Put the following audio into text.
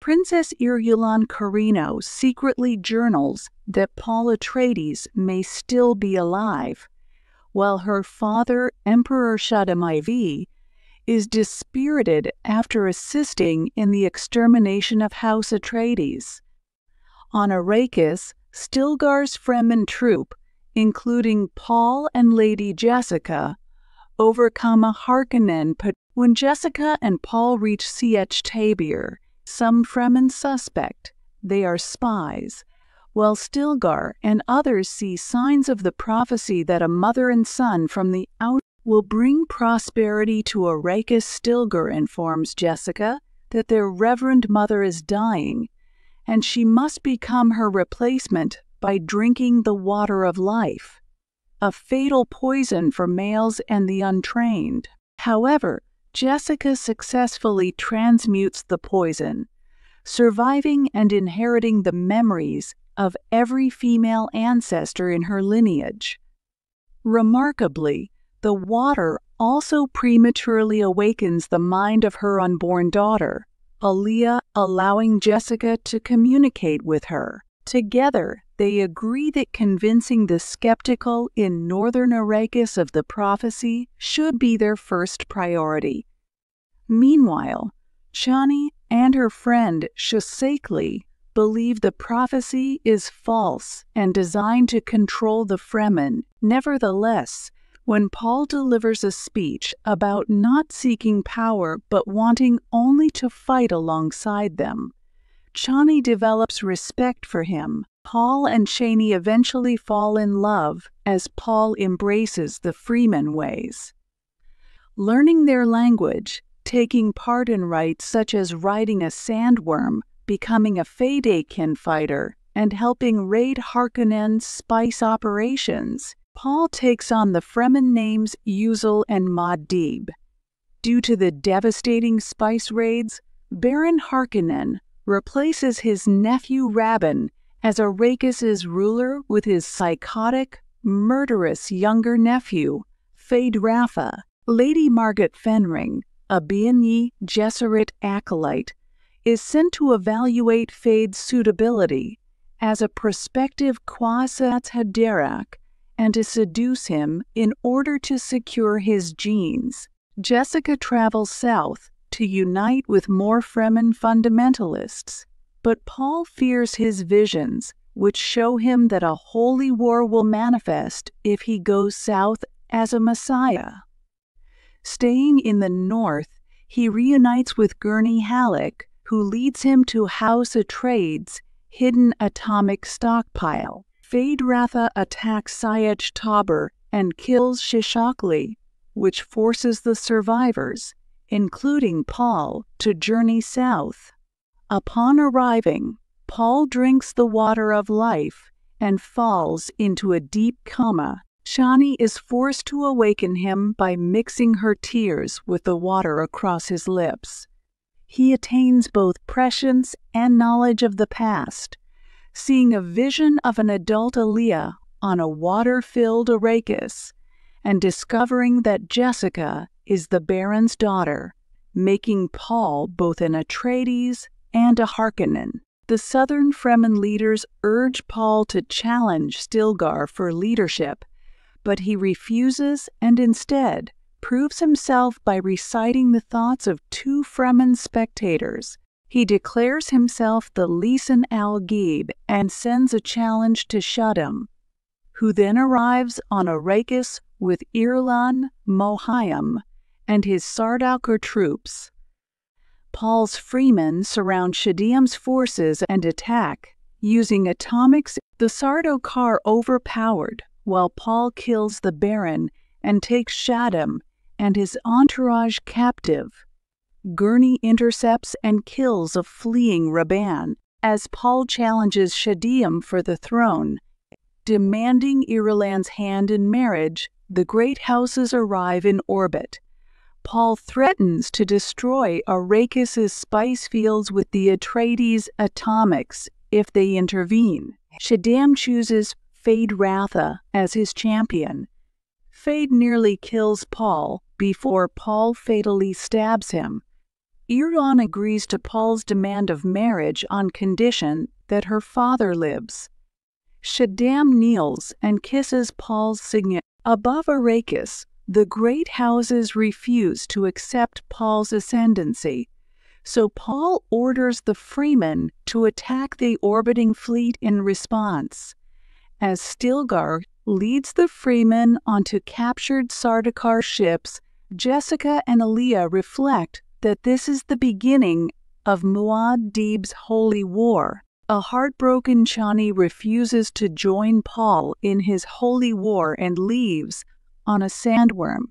Princess Irulan Carino secretly journals that Paul Atreides may still be alive, while her father, Emperor Shaddam IV, is dispirited after assisting in the extermination of House Atreides. On Arrakis, Stilgar's Fremen troop, including Paul and Lady Jessica, overcome a Harkonnen. When Jessica and Paul reach Sietch Tabir, some Fremen suspect they are spies, while Stilgar and others see signs of the prophecy that a mother and son from the out will bring prosperity to Arrakis. Stilgar informs Jessica that their reverend mother is dying, and she must become her replacement by drinking the water of life, a fatal poison for males and the untrained. However, Jessica successfully transmutes the poison, surviving and inheriting the memories of every female ancestor in her lineage. Remarkably, the water also prematurely awakens the mind of her unborn daughter, Alia, allowing Jessica to communicate with her. Together, they agree that convincing the skeptical in northern Arrakis of the prophecy should be their first priority. Meanwhile, Chani and her friend Shosakli believe the prophecy is false and designed to control the Fremen. Nevertheless, when Paul delivers a speech about not seeking power but wanting only to fight alongside them, Chani develops respect for him. Paul and Chani eventually fall in love as Paul embraces the Fremen ways. Learning their language, taking part in rites such as riding a sandworm, becoming a Feydekin fighter, and helping raid Harkonnen's spice operations, Paul takes on the Fremen names Uzel and Muad'Dib. Due to the devastating spice raids, Baron Harkonnen replaces his nephew Rabban as Arrakis's ruler with his psychotic, murderous younger nephew, Feyd-Rautha. Lady Margot Fenring, a Bene Gesserit acolyte, is sent to evaluate Feyd's suitability as a prospective Kwisatz Haderach and to seduce him in order to secure his genes. Jessica travels south to unite with more Fremen fundamentalists, but Paul fears his visions, which show him that a holy war will manifest if he goes south as a messiah. Staying in the north, he reunites with Gurney Halleck, who leads him to House Atreides' hidden atomic stockpile. Feyd-Rautha attacks Sietch Tabir and kills Shosakli, which forces the survivors, including Paul, to journey south. Upon arriving, Paul drinks the water of life and falls into a deep coma. Chani is forced to awaken him by mixing her tears with the water across his lips. He attains both prescience and knowledge of the past, seeing a vision of an adult Alia on a water-filled Arrakis, and discovering that Jessica is the Baron's daughter, making Paul both an Atreides and a Harkonnen. The southern Fremen leaders urge Paul to challenge Stilgar for leadership, but he refuses and instead proves himself by reciting the thoughts of two Fremen spectators. He declares himself the Lisan al-Gaib and sends a challenge to Shaddam, who then arrives on Arrakis with Irulan Mohiam and his Sardaukar troops. Paul's Fremen surround Shaddam's forces and attack, using atomics. The Sardaukar overpowered, while Paul kills the Baron and takes Shaddam and his entourage captive. Gurney intercepts and kills a fleeing Rabban as Paul challenges Shaddam for the throne. Demanding Irulan's hand in marriage, the great houses arrive in orbit. Paul threatens to destroy Arrakis's spice fields with the Atreides atomics if they intervene. Shaddam chooses Feyd-Rautha as his champion. Feyd nearly kills Paul before Paul fatally stabs him. Iran agrees to Paul's demand of marriage on condition that her father lives. Shaddam kneels and kisses Paul's signet. Above Arrakis, the great houses refuse to accept Paul's ascendancy, so Paul orders the Freemen to attack the orbiting fleet in response. As Stilgar leads the Freemen onto captured Sardaukar ships, Jessica and Aaliyah reflect that this is the beginning of Muad'Dib's holy war. A heartbroken Chani refuses to join Paul in his holy war and leaves on a sandworm.